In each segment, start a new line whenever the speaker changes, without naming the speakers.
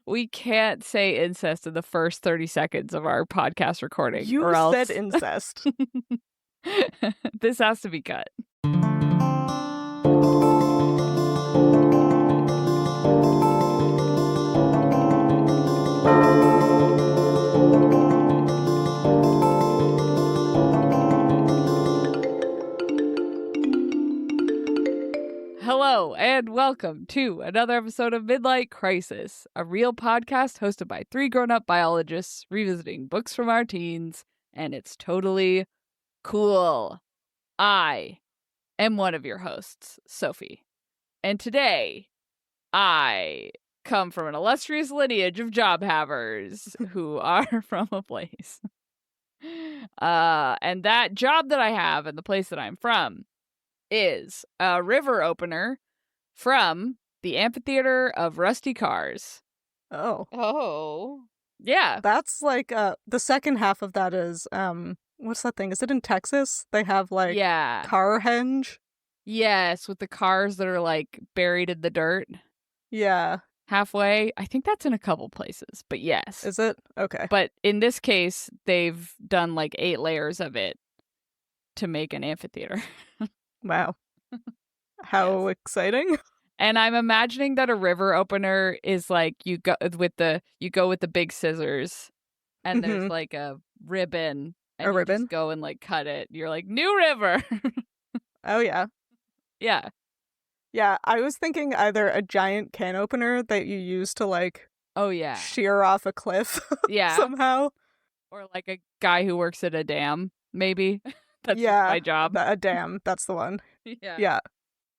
We can't say incest in the first 30 seconds of our podcast recording.
You
or else...
said incest.
This has to be cut. Hello, and welcome to another episode of Midlight Crisis, a real podcast hosted by three grown-up biologists revisiting books from our teens, and it's totally cool. I am one of your hosts, Sophie, and today I come from an illustrious lineage of job havers who are from a place. And that job that I have and the place that I'm from is a river opener from the Amphitheater of Rusty Cars.
Oh.
Yeah.
That's like, the second half of that is, what's that thing? Is it in Texas? They have, like, Carhenge?
Yes, with the cars that are, like, buried in the dirt.
Yeah.
Halfway. I think that's in a couple places, but yes.
Is it? Okay.
But in this case, they've done, like, 8 layers of it to make an amphitheater.
Wow. How exciting.
And I'm imagining that a river opener is like you go with the big scissors and there's like a ribbon and you just go and like cut it. You're like, new river.
Oh yeah.
Yeah.
Yeah, I was thinking either a giant can opener that you use to like shear off a cliff somehow.
Or like a guy who works at a dam, maybe. That's my job.
A dam, that's the one.
Yeah.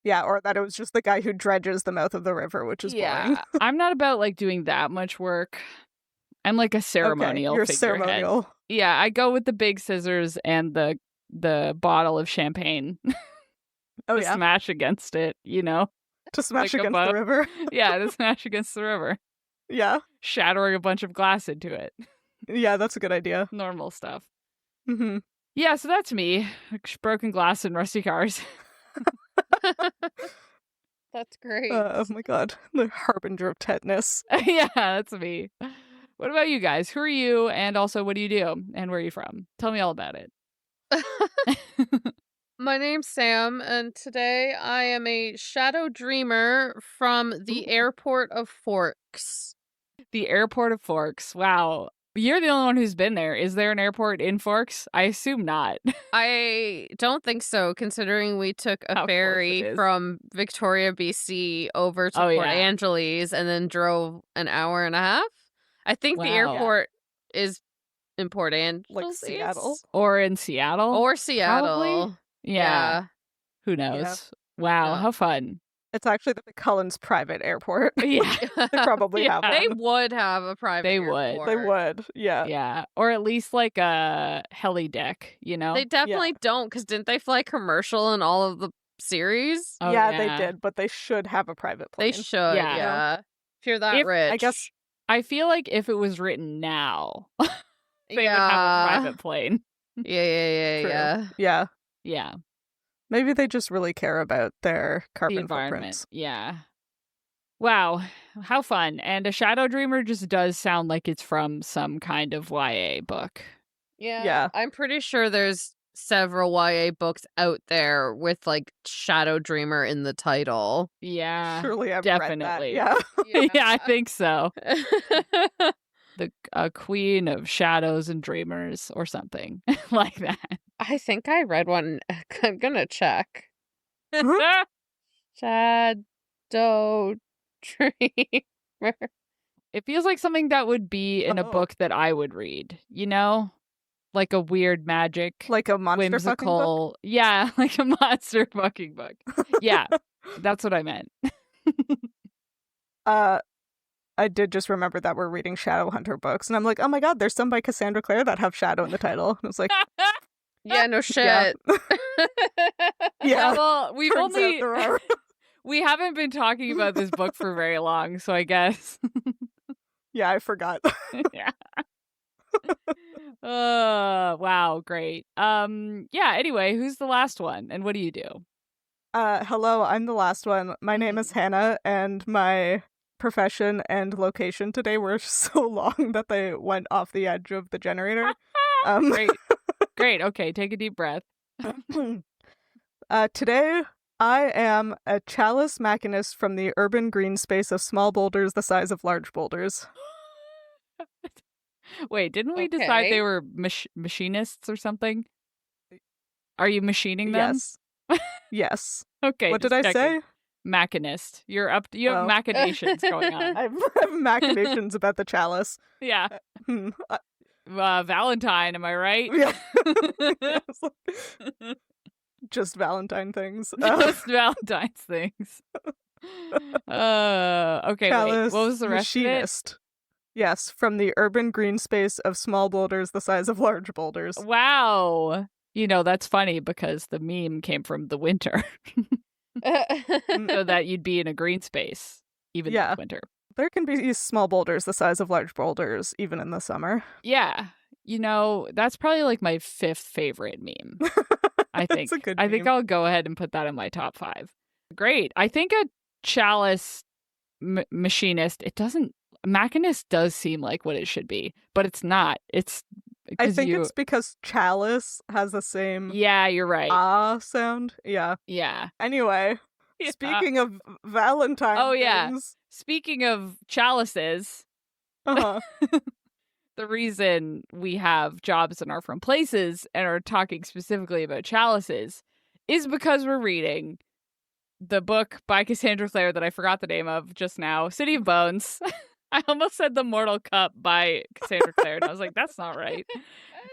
Yeah, or that it was just the guy who dredges the mouth of the river, which is boring.
I'm not about like doing that much work. I'm like a ceremonial
you're
figurehead.
Ceremonial.
Yeah, I go with the big scissors and the bottle of champagne. To smash against it, you know?
To smash against the river?
Yeah, to smash against the river.
Yeah.
Shattering a bunch of glass into it.
Yeah, that's a good idea.
Normal stuff.
Mm-hmm.
Yeah, so that's me. Broken glass and rusty cars.
That's great.
Oh my god. The harbinger of tetanus.
Yeah, that's me. What about you guys? Who are you? And also, what do you do? And where are you from? Tell me all about it.
My name's Sam, and today I am a shadow dreamer from the airport of Forks.
The airport of Forks. Wow. You're the only one who's been there. Is there an airport in Forks? I assume not.
I don't think so, considering we took a ferry from Victoria, BC over to Port Angeles and then drove an hour and a half. I think the airport is in Port Angeles.
Like Seattle?
Or in Seattle?
Or Seattle.
Probably. Yeah. Who knows?
Yeah.
Wow, how fun.
It's actually the McCullen's private airport.
Yeah.
They probably have one.
They would have a private airport.
They would, yeah.
Yeah, or at least like a heli deck, you know?
They definitely don't, because didn't they fly commercial in all of the series?
Oh, yeah, they did, but they should have a private plane.
They should, yeah. If you're that rich.
I guess.
I feel like if it was written now, they would have a private plane.
Yeah.
Yeah.
Maybe they just really care about their carbon
environment.
Footprints.
Yeah. Wow. How fun. And a shadow dreamer just does sound like it's from some kind of YA book.
Yeah. I'm pretty sure there's several YA books out there with like shadow dreamer in the title.
Yeah.
Surely I've
definitely.
read that.
Yeah, I think so. The queen of shadows and dreamers or something like that.
I think I read one. I'm gonna check. Shadow dreamer.
It feels like something that would be in a book that I would read, you know? Like a weird magic.
Like a monster
whimsical
fucking book?
Yeah, like a monster fucking book. Yeah, that's what I meant.
I did just remember that we're reading Shadowhunter books, and I'm like, oh my god, there's some by Cassandra Clare that have shadow in the title. And I was like,
yeah, no shit.
Yeah.
Well, we've
Turns
only
out there are.
we haven't been talking about this book for very long, so I guess.
Yeah, I forgot.
Yeah. Wow, great. Yeah, anyway, who's the last one and what do you do?
Hello, I'm the last one. My name is Hannah, and my profession and location today were so long that they went off the edge of the generator.
Great. Okay, take a deep breath.
Today, I am a chalice machinist from the urban green space of small boulders the size of large boulders.
Wait, didn't we decide they were machinists or something? Are you machining them?
Yes. Yes.
Okay.
What did I say?
Machinist. You have machinations going on.
I have machinations about the chalice.
Yeah. Valentine, am I right?
Yeah. Just Valentine things.
Just Valentine's things. Okay,
chalice
wait. What was the rest
machinist.
of it?
Yes, from the urban green space of small boulders the size of large boulders.
Wow. That's funny because the meme came from the winter. So that you'd be in a green space, even in the winter.
There can be small boulders the size of large boulders, even in the summer.
Yeah. That's probably like my 5th favorite meme. I think.
It's a good
I
meme.
think I'll go ahead and put that in my top 5. Great. I think a chalice machinist, machinist does seem like what it should be, but it's not. It's
it's because chalice has the same
you're right.
Sound. Yeah.
Yeah.
Anyway, speaking of Valentine things.
Speaking of chalices,
uh-huh.
The reason we have jobs and are from places and are talking specifically about chalices is because we're reading the book by Cassandra Clare that I forgot the name of just now, City of Bones. I almost said The Mortal Cup by Cassandra Clare, and I was like, that's not right.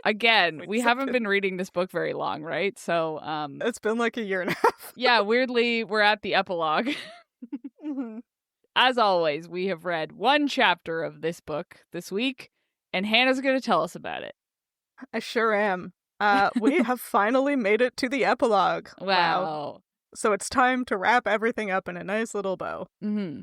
Again, we haven't been reading this book very long, right? So,
it's been like a year and a half.
Yeah, weirdly, we're at the epilogue.
Mm-hmm.
As always, we have read one chapter of this book this week, and Hannah's going to tell us about it.
I sure am. We have finally made it to the epilogue.
Wow.
So it's time to wrap everything up in a nice little bow.
Mm-hmm.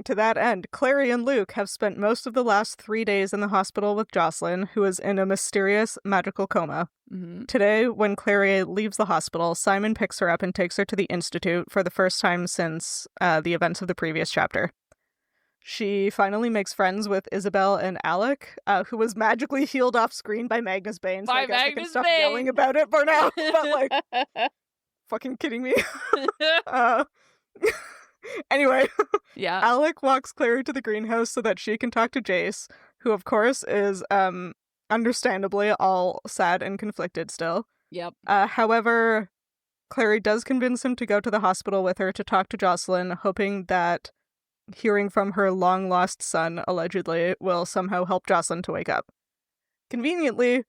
To that end, Clary and Luke have spent most of the last 3 days in the hospital with Jocelyn, who is in a mysterious magical coma.
Mm-hmm.
Today, when Clary leaves the hospital, Simon picks her up and takes her to the Institute for the first time since the events of the previous chapter. She finally makes friends with Isabel and Alec, who was magically healed off screen by Magnus Bane. So I guess I can stop yelling about it for now. But fucking kidding me. Anyway,
yeah.
Alec walks Clary to the greenhouse so that she can talk to Jace, who of course is understandably all sad and conflicted still.
Yep.
However, Clary does convince him to go to the hospital with her to talk to Jocelyn, hoping that hearing from her long-lost son, allegedly, will somehow help Jocelyn to wake up. Conveniently,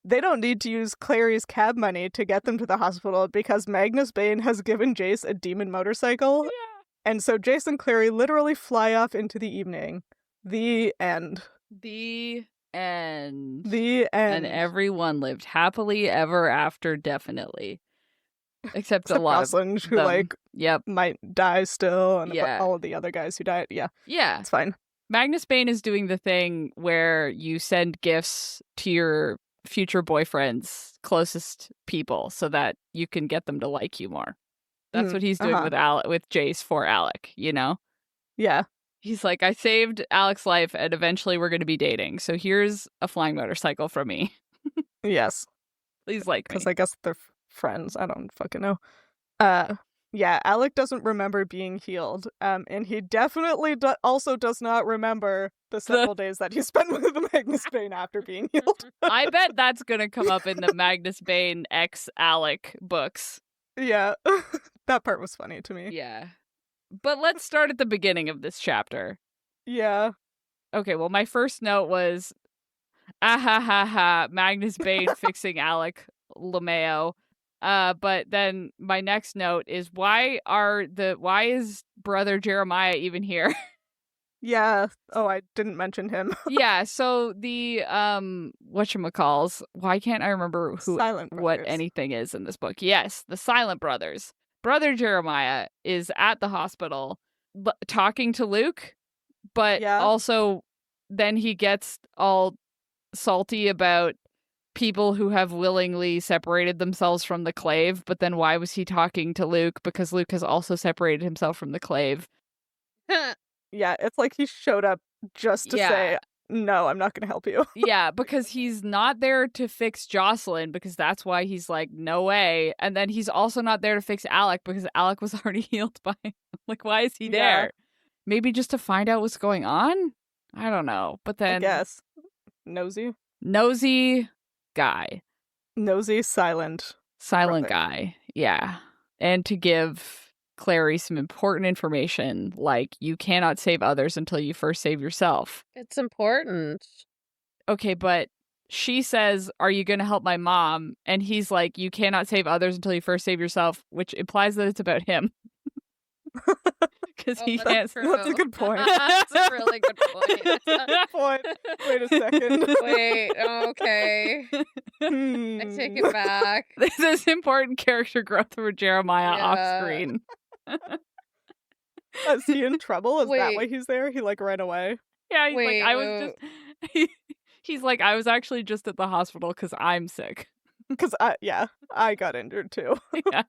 they don't need to use Clary's cab money to get them to the hospital because Magnus Bane has given Jace a demon motorcycle.
Yeah.
And so Jace and Clary literally fly off into the evening. The end.
The end.
The end.
And everyone lived happily ever after, definitely. Except a lot
Rosalind,
of
who
them.
might die still, and
Yeah.
all of the other guys who died. Yeah.
Yeah.
It's fine.
Magnus Bane is doing the thing where you send gifts to your future boyfriend's closest people so that you can get them to like you more. That's what he's doing with Jace for Alec,
Yeah.
He's like, I saved Alec's life and eventually we're going to be dating. So here's a flying motorcycle from me.
Yes.
Please like me.
Because I guess they're friends. I don't fucking know. Yeah, Alec doesn't remember being healed. And he definitely also does not remember the several days that he spent with the Magnus Bane after being healed.
I bet that's going to come up in the Magnus Bane x Alec books.
Yeah, that part was funny to me.
Yeah. But let's start at the beginning of this chapter.
Yeah.
Okay, well, my first note was, Magnus Bane fixing Alec LeMayo. But then my next note is, why is Brother Jeremiah even here?
Yeah. Oh, I didn't mention him.
Yeah, so the whatchamacalls, why can't I remember what anything is in this book? Yes, the Silent Brothers. Brother Jeremiah is at the hospital talking to Luke, but also then he gets all salty about people who have willingly separated themselves from the clave, but then why was he talking to Luke? Because Luke has also separated himself from the clave.
Yeah, it's like he showed up just to say, no, I'm not going to help you.
Yeah, because he's not there to fix Jocelyn, because that's why he's like, no way. And then he's also not there to fix Alec, because Alec was already healed by him. Like, why is he there? Maybe just to find out what's going on? I don't know. But then...
I guess. Nosy
guy.
Nosy, silent
brother.
Guy.
Yeah. And to give Clary some important information, like you cannot save others until you first save yourself.
It's important.
Okay, but she says, are you going to help my mom? And he's like, you cannot save others until you first save yourself, which implies that it's about him. Because he can't.
That's a good point.
That's a really good point.
Wait a second.
Wait, okay. I take it back.
This is important character growth for Jeremiah off screen.
Is he in trouble? Is that why he's there? He like ran away?
Yeah, he's like, I was actually just at the hospital because I'm sick.
Because I got injured too.
Yeah.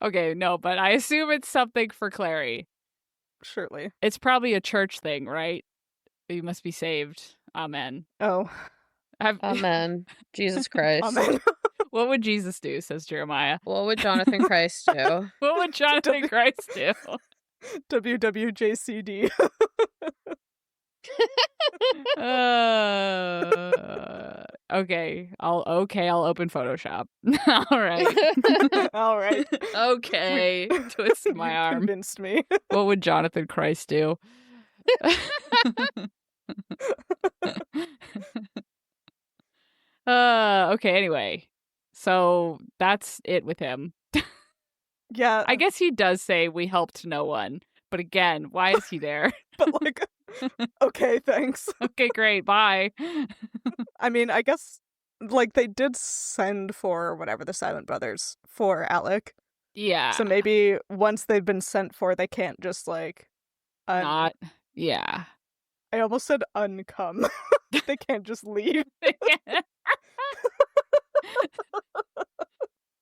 Okay, no, but I assume it's something for Clary.
Surely.
It's probably a church thing, right? You must be saved. Amen.
Oh.
Amen. Jesus Christ.
Amen.
What would Jesus do, says Jeremiah.
What would Jonathan Christ do?
What would Jonathan Christ do?
WWJCD.
Okay, I'll open Photoshop. All right. Okay, twisted my arm.
Convinced me.
What would Jonathan Christ do? Okay, anyway. So that's it with him.
Yeah.
I guess he does say we helped no one. But again, why is he there?
But like, okay, thanks.
Okay, great, bye.
I mean, I guess, like, they did send for whatever, the Silent Brothers, for Alec.
Yeah.
So maybe once they've been sent for, they can't just, like...
Yeah.
I almost said uncome. They can't just leave.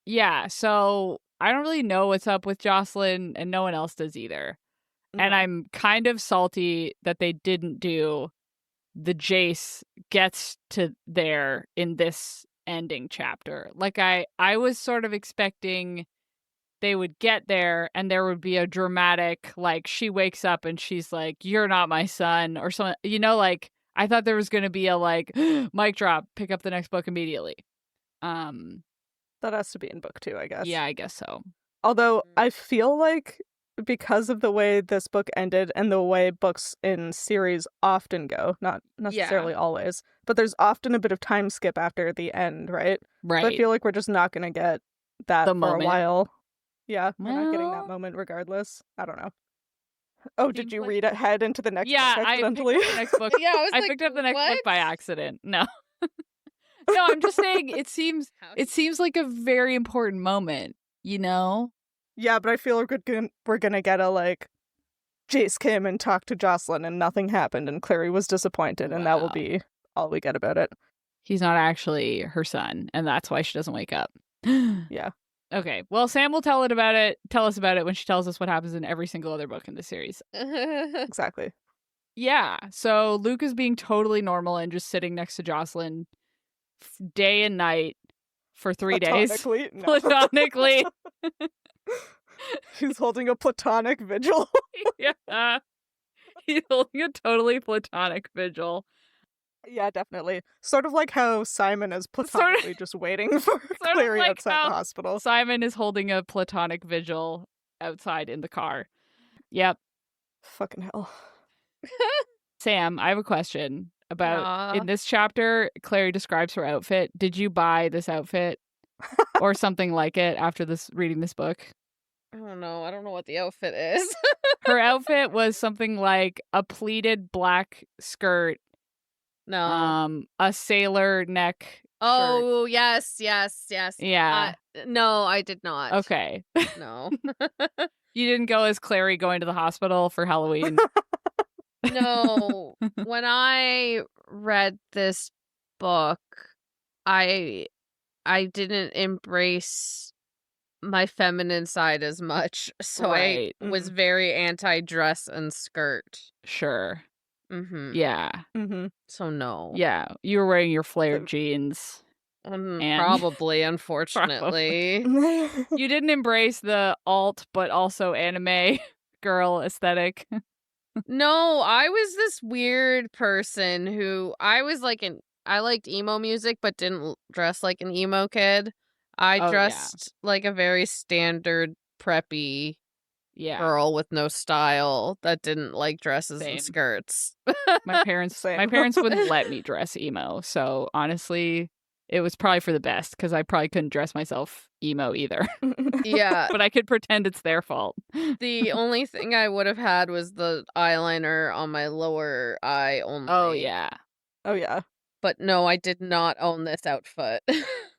Yeah, so I don't really know what's up with Jocelyn, and no one else does either. And I'm kind of salty that they didn't do the Jace gets to there in this ending chapter. Like, I was sort of expecting they would get there and there would be a dramatic, like, she wakes up and she's like, you're not my son, or something. You know, like, I thought there was going to be a, like, mic drop, pick up the next book immediately.
That has to be in book 2, I guess.
Yeah, I guess so.
Although I feel like because of the way this book ended and the way books in series often go, not necessarily always, but there's often a bit of time skip after the end, right?
Right.
So I feel like we're just not going to get that for
moment.
A while. Yeah, we're not getting that moment regardless. I don't know. Oh, did you read ahead into the next book accidentally?
I picked up the next book. I picked up the next book by accident. No. No, I'm just saying it seems like a very important moment, you know?
Yeah, but I feel like we're gonna get a, like, Jace came and talked to Jocelyn and nothing happened and Clary was disappointed and that will be all we get about it.
He's not actually her son, and that's why she doesn't wake up.
Yeah.
Okay, well, Sam will tell us about it when she tells us what happens in every single other book in the series.
Exactly. Yeah,
so Luke is being totally normal and just sitting next to Jocelyn day and night for 3 days. Platonically.
He's holding a platonic vigil.
Yeah. He's holding a totally platonic vigil.
Yeah, definitely. Sort of like how Simon is platonically just waiting for Clary outside the hospital.
Simon is holding a platonic vigil outside in the car. Yep.
Fucking hell.
Sam, I have a question about in this chapter, Clary describes her outfit. Did you buy this outfit or something like it after reading this book?
I don't know. I don't know what the outfit is.
Her outfit was something like a pleated black skirt.
No.
A sailor neck.
Oh, shirt. Yes.
Yeah.
No, I did not.
Okay.
No.
You didn't go as Clary going to the hospital for Halloween?
No. When I read this book, I didn't embrace my feminine side as much. So I was very anti-dress and skirt.
Sure.
Mm-hmm.
Yeah.
Mm-hmm.
So no.
Yeah. You were wearing your flared jeans.
Probably, unfortunately.
You didn't embrace the alt, but also anime girl aesthetic.
No, I was this weird person who I liked emo music, but didn't dress like an emo kid. I dressed like a very standard preppy girl with no style that didn't like dresses and skirts.
My parents wouldn't let me dress emo, so honestly, it was probably for the best because I probably couldn't dress myself emo either.
Yeah.
But I could pretend it's their fault.
The only thing I would have had was the eyeliner on my lower eye only.
Oh, yeah.
Oh, yeah.
But no, I did not own this outfit.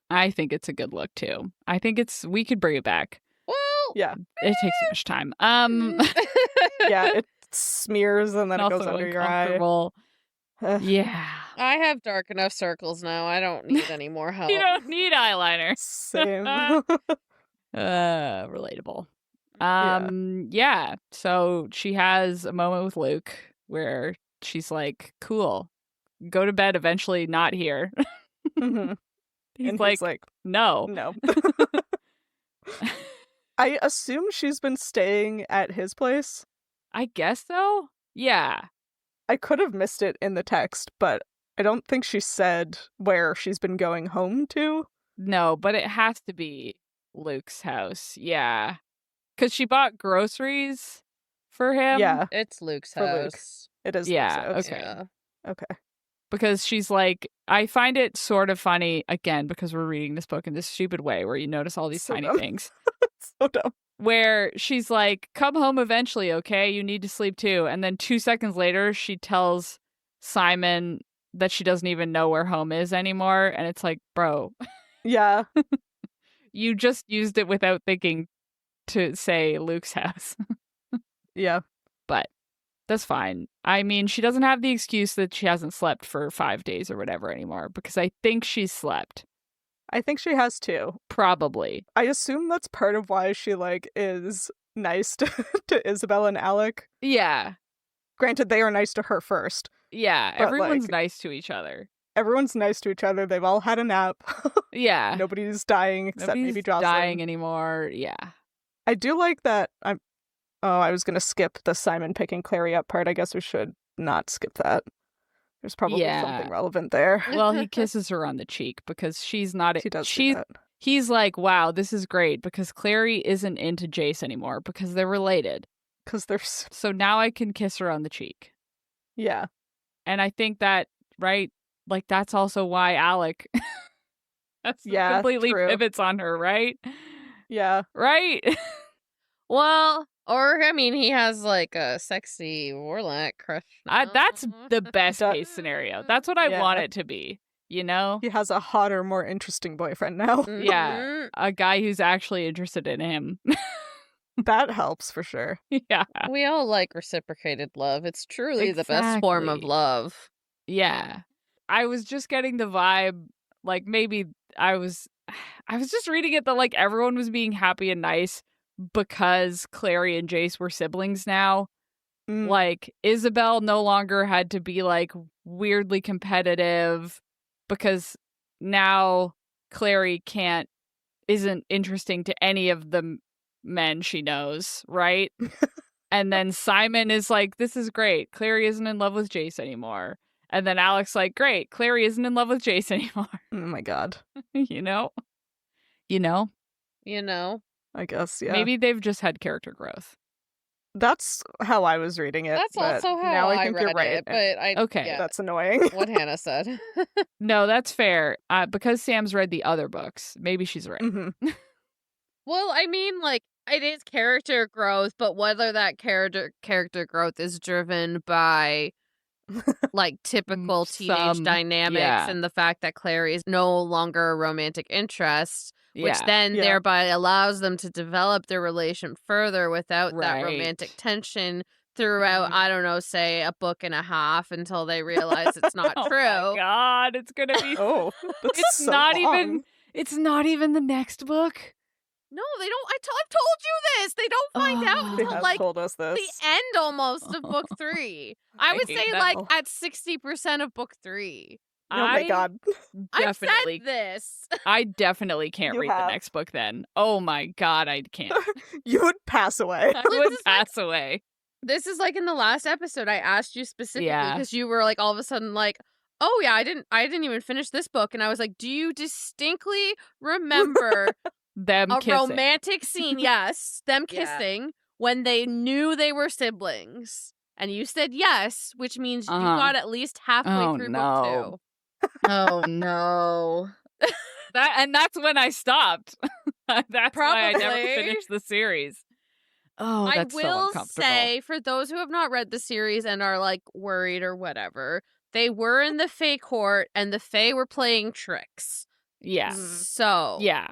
I think it's a good look, too. I think we could bring it back.
Well,
yeah.
It takes too much time.
Yeah, it smears and then it goes under your eye.
Yeah.
I have dark enough circles now. I don't need any more help.
You don't need eyeliner.
Same.
Relatable. Yeah. So she has a moment with Luke where she's like, cool, go to bed eventually, not here.
Mm-hmm.
He's like, no.
I assume she's been staying at his place.
I guess so. Yeah.
I could have missed it in the text, but I don't think she said where she's been going home to.
No, but it has to be Luke's house. Yeah. Because she bought groceries for him.
Yeah.
It's Luke's
for
house.
Luke. It is
Luke's
house.
Okay.
Yeah.
Okay.
Because she's like, I find it sort of funny, again, because we're reading this book in this stupid way where you notice all these tiny things.
So dumb.
Where she's like, come home eventually, okay? You need to sleep too. And then 2 seconds later, she tells Simon that she doesn't even know where home is anymore. And it's like, bro.
Yeah.
You just used it without thinking to say Luke's house.
Yeah.
But that's fine. I mean, she doesn't have the excuse that she hasn't slept for 5 days or whatever anymore, because I think she's slept.
I think she has too.
Probably.
I assume that's part of why she, is nice to Isabel and Alec.
Yeah.
Granted, they are nice to her first.
Yeah, everyone's nice to each other.
Everyone's nice to each other. They've all had a nap.
Yeah.
Nobody's dying except maybe Jocelyn.
Dying anymore, yeah.
I do like that. I was going to skip the Simon picking Clary up part. I guess we should not skip that. There's probably something relevant there.
Well, he kisses her on the cheek because she's not...
She does do that.
He's like, wow, this is great because Clary isn't into Jace anymore because they're related.
Because they're...
So now I can kiss her on the cheek.
Yeah.
And I think that, right, that's also why Alec completely pivots on her, right?
Yeah.
Right?
Well... Or, I mean, he has, a sexy warlock crush.
That's the best case scenario. That's what I want it to be, you know?
He has a hotter, more interesting boyfriend now.
Yeah, a guy who's actually interested in him.
That helps, for sure.
Yeah.
We all like reciprocated love. It's truly the best form of love.
Yeah. I was just getting the vibe, maybe I was just reading it that, everyone was being happy and nice because Clary and Jace were siblings now. Isabel no longer had to be weirdly competitive because now Clary isn't interesting to any of the men she knows, right? And then Simon is like, this is great. Clary isn't in love with Jace anymore. And then Alec's like, great. Clary isn't in love with Jace anymore.
Oh my god.
You know?
I guess, yeah.
Maybe they've just had character growth.
That's how I was reading it.
That's also how
now I think you're right.
Okay.
That's annoying.
What Hannah said.
No, that's fair. Because Sam's read the other books, maybe she's right.
Mm-hmm.
Well, I mean, it is character growth, but whether that character growth is driven by typical teenage dynamics and the fact that Clary is no longer a romantic interest, which then thereby allows them to develop their relation further without that romantic tension throughout, I don't know, say a book and a half until they realize it's not true.
Oh my god, it's gonna be
it's so
not
long.
even it's not even the next book.
No, they don't. I've told you this. They don't find out
They
until
have
like
told us this.
the end almost of book 3. I would say like
Oh.
at 60% of book 3.
Oh my god.
Definitely.
I've said this.
I definitely can't
You
read
have.
the next book then. Oh my god, I can't.
You would pass away.
I would pass away.
This is like in the last episode I asked you specifically because
Yeah.
you were like all of a sudden like, "Oh yeah, I didn't even finish this book." And I was like, "Do you distinctly remember
Them
a
kissing.
romantic scene?" Yes, them
Yeah.
kissing when they knew they were siblings. And you said yes, which means you got at least halfway through book 2.
Oh no. That's when I stopped. That's why I never
Probably.
finished the series. Oh, that's
I
so
will
uncomfortable.
say, for those who have not read the series and are like worried or whatever, they were in the Fae court and the Fae were playing tricks.
Yeah.
So
Yeah.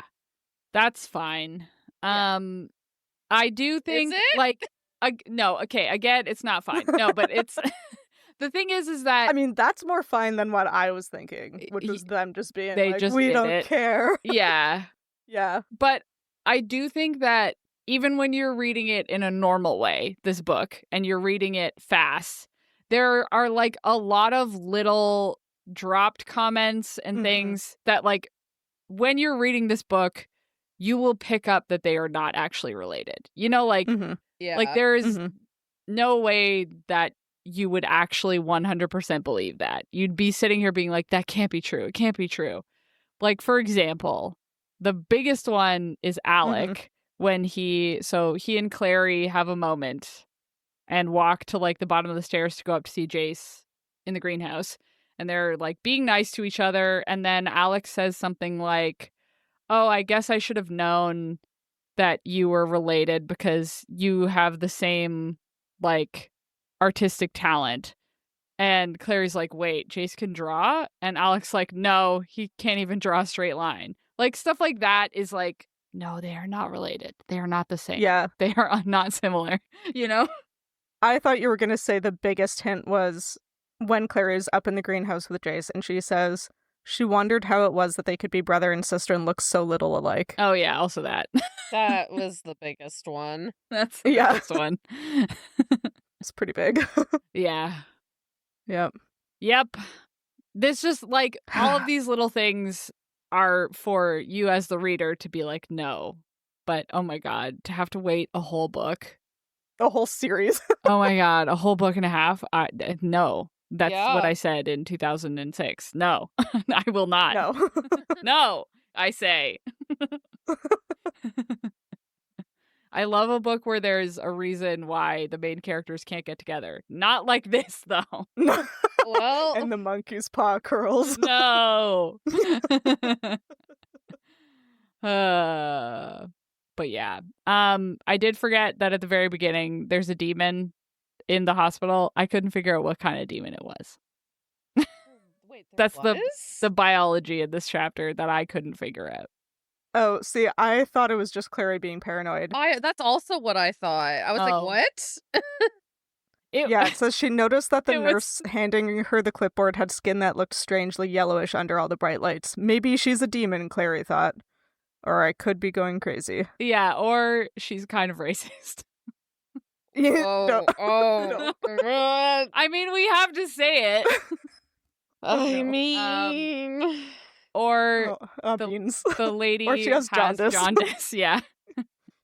That's fine.
Yeah.
I do think
Is it?
like no, okay, again, it's not fine. No, but it's the thing is that
I mean, that's more fine than what I was thinking, which was them just being
they
like,
just
we
did
don't
it.
care.
Yeah.
Yeah.
But I do think that even when you're reading it in a normal way, this book, and you're reading it fast, there are like a lot of little dropped comments and things that like when you're reading this book, you will pick up that they are not actually related. You know, like
Yeah.
like there's no way that you would actually 100% believe that. You'd be sitting here being like, that can't be true. It can't be true. Like, for example, the biggest one is Alec when he and Clary have a moment and walk to like the bottom of the stairs to go up to see Jace in the greenhouse. And they're like being nice to each other. And then Alec says something like, "Oh, I guess I should have known that you were related because you have the same like artistic talent." And Clary's like, "Wait, Jace can draw?" And Alec's like, "No, he can't even draw a straight line." Like stuff like that is like, no, they are not related. They are not the same.
Yeah.
They are not similar, you know?
I thought you were going to say the biggest hint was when Clary's up in the greenhouse with Jace and she says she wondered how it was that they could be brother and sister and look so little alike.
Oh, yeah, also that.
That was the biggest one.
That's the biggest one.
It's pretty big.
Yeah.
Yep.
This just like all of these little things are for you as the reader to be like, no. But oh my God, to have to wait a whole book.
A whole series.
Oh my God, a whole book and a half? No. That's
Yeah.
what I said in 2006. No, I will not.
No.
No, I say. I love a book where there's a reason why the main characters can't get together. Not like this, though.
Well,
And the monkey's paw curls.
No. But yeah. I did forget that at the very beginning there's a demon in the hospital. I couldn't figure out what kind of demon it was.
wait,
That's the biology in this chapter that I couldn't figure out.
Oh, see, I thought it was just Clary being paranoid.
That's also what I thought. I was like, what?
Yeah, it says she noticed that the
It was-
nurse handing her the clipboard had skin that looked strangely yellowish under all the bright lights. Maybe she's a demon, Clary thought. Or I could be going crazy.
Yeah, or she's kind of racist.
No.
I mean, we have to say it.
I
no.
mean,
Or
beans.
the lady
Or she has jaundice.
Yeah.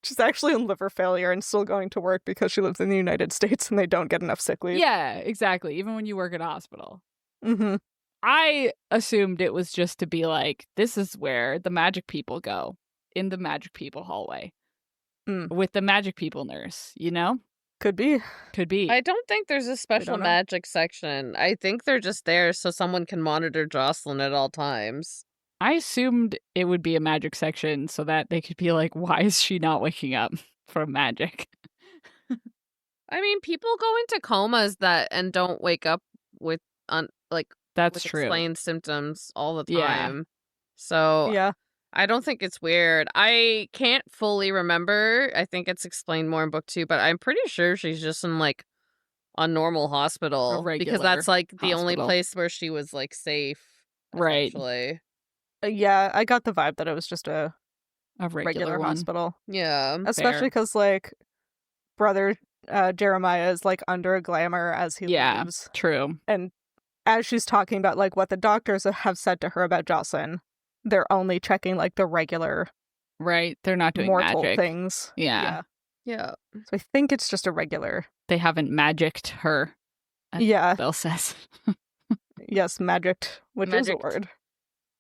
She's actually in liver failure and still going to work because she lives in the United States and they don't get enough sick leave.
Yeah, exactly. Even when you work at a hospital.
Mm-hmm.
I assumed it was just to be like, this is where the magic people go, in the magic people hallway. With the magic people nurse, you know?
Could be.
Could be.
I don't think there's a special
know.
magic section. I think they're just there so someone can monitor Jocelyn at all times.
I assumed it would be a magic section so that they could be like, why is she not waking up from magic?
I mean, people go into comas and don't wake up with
That's
with
true.
explained symptoms all the time.
Yeah.
So
Yeah.
I don't think it's weird. I can't fully remember. I think it's explained more in book 2, but I'm pretty sure she's just in like a normal hospital because that's like the only
hospital.
place where she was like safe.
Right.
Essentially.
Yeah, I got the vibe that it was just a
a regular one.
hospital.
Yeah.
Especially because, like, brother Jeremiah is, like, under a glamour as he leaves.
True.
And as she's talking about, like, what the doctors have said to her about Jocelyn, they're only checking, like, the regular...
Right. They're not doing
mortal
magic.
things.
Yeah.
Yeah.
So I think it's just a regular...
They haven't magicked her.
Yeah.
Bill says.
Yes, magicked, which is a word.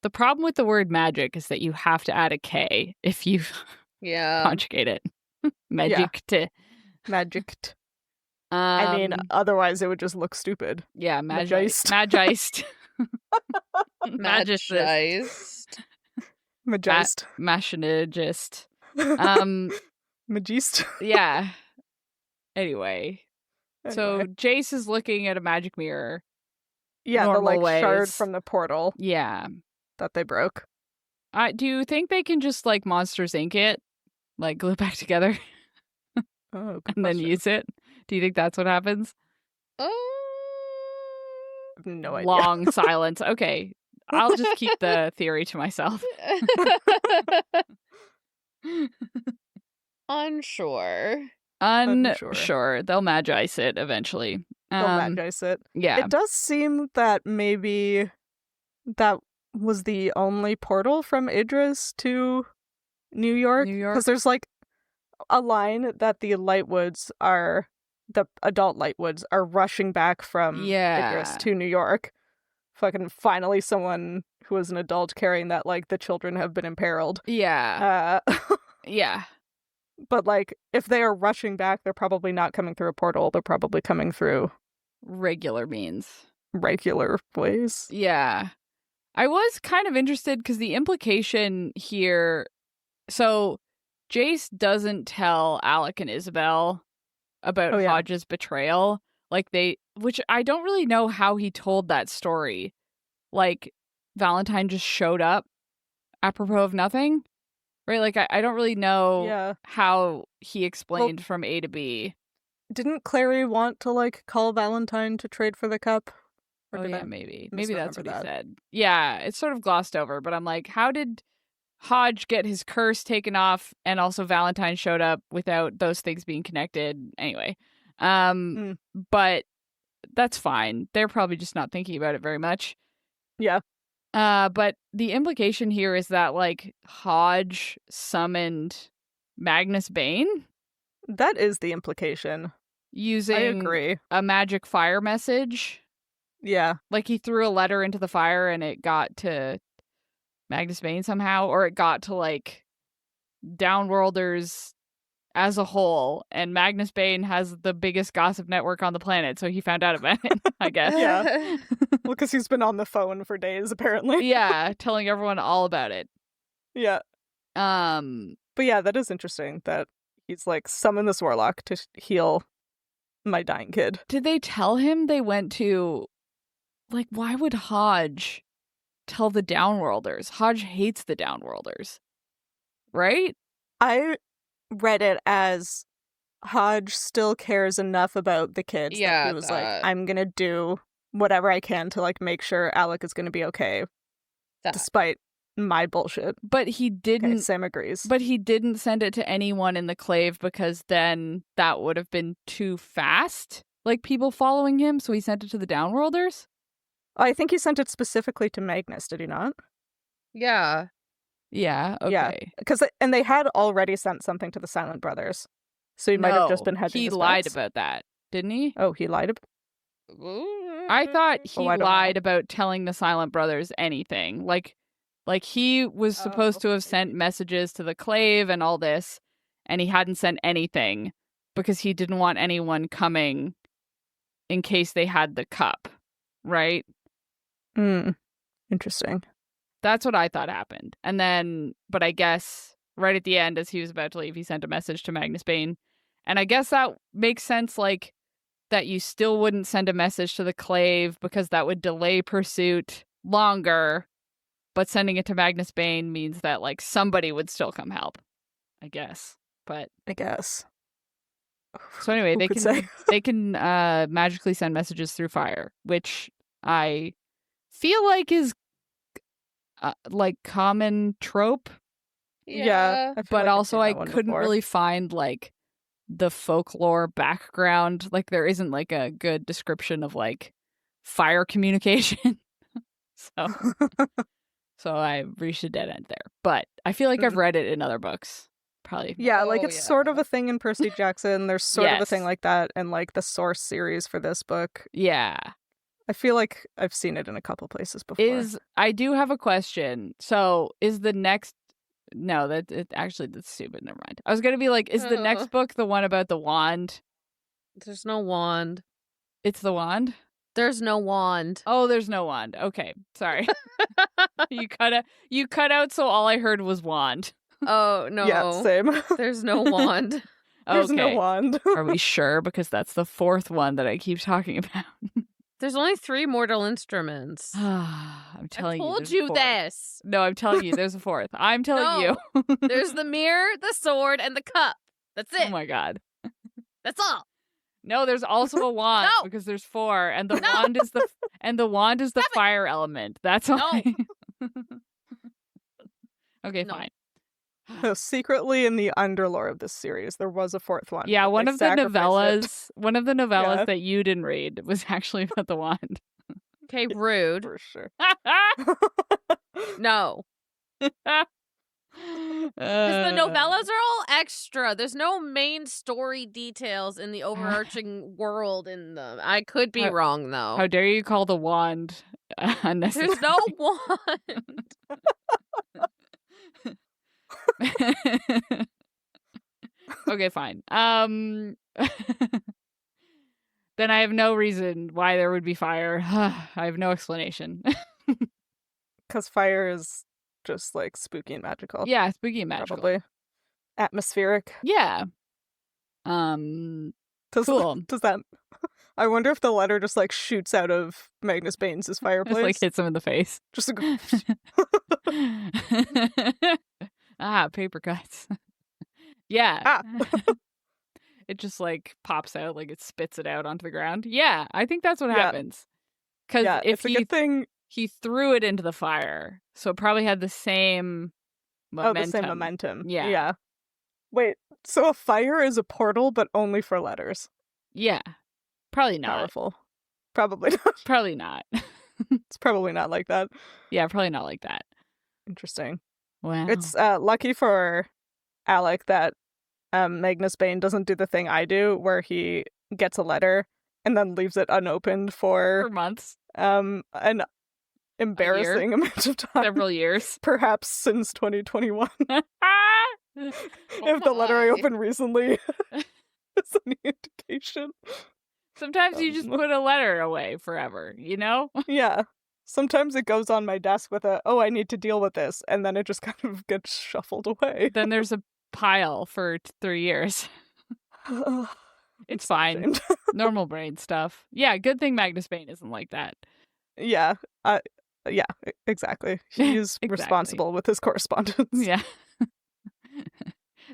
The problem with the word magic is that you have to add a K if you conjugate it. Magicked.
Yeah. Magicked. I mean, otherwise it would just look stupid.
Yeah, magiced.
Magiced.
Magist.
Machinagist.
Magist.
Yeah. Anyway. So Jace is looking at a magic mirror.
Yeah, the like shard from the portal.
Yeah.
That they broke.
Do you think they can just like Monsters Inc. it? Like glue it back together?
And
then use it? Do you think that's what happens?
No idea.
Long silence. Okay. I'll just keep the theory to myself.
Unsure.
They'll magice it eventually.
They'll magice it.
Yeah.
It does seem that maybe that was the only portal from Idris to New York. Because there's like a line that the Lightwoods are, the adult Lightwoods are rushing back from Idris to New York. Fucking finally someone who is an adult carrying that, like, the children have been imperiled.
Yeah. Yeah.
But, like, if they are rushing back, they're probably not coming through a portal. They're probably coming through
regular means.
Regular ways.
Yeah. I was kind of interested because the implication here... So, Jace doesn't tell Alec and Isabel about Hodge's betrayal. Which I don't really know how he told that story. Like, Valentine just showed up apropos of nothing, right? Like, I don't really know how he explained from A to B.
Didn't Clary want to, like, call Valentine to trade for the cup?
Or maybe. Maybe that's what he said. Yeah, it's sort of glossed over, but I'm like, how did Hodge get his curse taken off and also Valentine showed up without those things being connected? Anyway. But that's fine. They're probably just not thinking about it very much.
Yeah.
But the implication here is that, like, Hodge summoned Magnus Bane?
That is the implication.
Using a magic fire message?
Yeah.
Like, he threw a letter into the fire and it got to Magnus Bane somehow? Or it got to, like, Downworlders as a whole, and Magnus Bane has the biggest gossip network on the planet, so he found out about it, I guess.
Yeah. Well, because he's been on the phone for days, apparently.
Yeah, telling everyone all about it.
Yeah. But yeah, that is interesting that he's like, summon this warlock to heal my dying kid.
Did they tell him they went to... Like, why would Hodge tell the Downworlders? Hodge hates the Downworlders. Right?
I read it as Hodge still cares enough about the kids that he was like, I'm gonna do whatever I can to, like, make sure Alec is gonna be okay, despite my bullshit.
But he didn't...
Okay, Sam agrees.
But he didn't send it to anyone in the Clave because then that would have been too fast. Like, people following him, so he sent it to the Downworlders?
I think he sent it specifically to Magnus, did he not?
Yeah.
Yeah, okay.
Yeah, and they had already sent something to the Silent Brothers. So he might have just been hedging his bets.
He lied about that, didn't he?
Oh, he lied about...
I thought he lied about telling the Silent Brothers anything. Like he was supposed to have sent messages to the Clave and all this, and he hadn't sent anything because he didn't want anyone coming in case they had the cup, right?
Interesting.
That's what I thought happened. And then, but I guess right at the end, as he was about to leave, he sent a message to Magnus Bane. And I guess that makes sense, like, that you still wouldn't send a message to the Clave because that would delay pursuit longer. But sending it to Magnus Bane means that, like, somebody would still come help, I guess. But
I guess.
So anyway, they can magically send messages through fire, which I feel like is like common trope
Yeah.
But also I couldn't really find like the folklore background. Like there isn't like a good description of like fire communication. So I reached a dead end there. But I feel like I've read it in other books. Probably.
Yeah, like it's sort of a thing in Percy Jackson. There's sort of a thing like that in like the Source series for this book.
Yeah. I
feel like I've seen it in a couple places before.
I do have a question. So is the next No, that's stupid. Never mind. I was gonna be like, is the next book the one about the wand?
There's no wand.
It's the wand?
There's no wand.
Oh, there's no wand. Okay, sorry. You cut out, so all I heard was wand.
Oh no.
Yeah, same.
There's no wand.
There's no wand.
Are we sure? Because that's the fourth one that I keep talking about.
There's only 3 mortal instruments.
I'm telling you.
I told you this.
No, I'm telling you, there's a fourth. I'm telling you.
There's the mirror, the sword, and the cup. That's it.
Oh my god.
That's all.
No, there's also a wand because there's 4, and the wand is the fire element. That's why. Okay, fine.
So secretly in the underlore of this series, there was a 4th one.
Yeah, one of the novellas that you didn't read was actually about the wand.
Okay, rude.
For sure.
No. Because the novellas are all extra. There's no main story details in the overarching world in them. I could be wrong, though.
How dare you call the wand unnecessary?
There's no wand.
Okay, fine. Then I have no reason why there would be fire. I have no explanation.
Because fire is just like spooky and magical.
Yeah, spooky and magical.
Probably. Atmospheric.
Yeah.
Cool. Does that... I wonder if the letter just like shoots out of Magnus Baines' fireplace.
Just like hits him in the face.
Just
paper cuts. Yeah. It just like pops out, like it spits it out onto the ground. Yeah, I think that's what happens. Because if
it's a good thing
he threw it into the fire, so it probably had the same momentum.
Oh, the same momentum.
Yeah.
Wait, so a fire is a portal, but only for letters?
Yeah. Probably not.
Powerful. Probably not.
Probably not.
It's probably not like that.
Yeah, probably not like that.
Interesting.
Wow.
It's lucky for Alec that Magnus Bane doesn't do the thing I do, where he gets a letter and then leaves it unopened for
months.
An embarrassing amount of time.
Several years.
Perhaps since 2021. If the letter I opened recently is any indication.
Sometimes you just put a letter away forever, you know?
Yeah. Sometimes it goes on my desk with I need to deal with this, and then it just kind of gets shuffled away.
Then there's a pile for 3 years. It's fine. Normal brain stuff. Yeah, good thing Magnus Bane isn't like that.
Yeah. Yeah, exactly. He's responsible with his correspondence.
Yeah.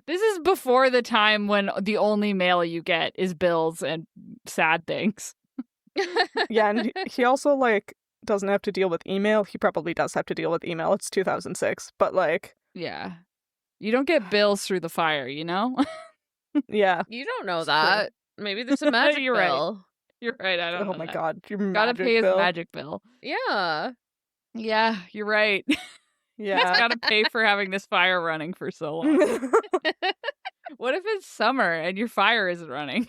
This is before the time when the only mail you get is bills and sad things.
Yeah, and he also, like, doesn't have to deal with email. He probably does have to deal with email. It's 2006, but, like...
Yeah. You don't get bills through the fire, you know?
Yeah.
You don't know that. True. Maybe there's a magic
You're
bill.
Right. You're right, I don't know.
Oh my god, your
gotta
magic
pay
bill.
his magic bill.
Yeah.
Yeah, you're right.
Yeah.
He's gotta pay for having this fire running for so long. What if it's summer and your fire isn't running?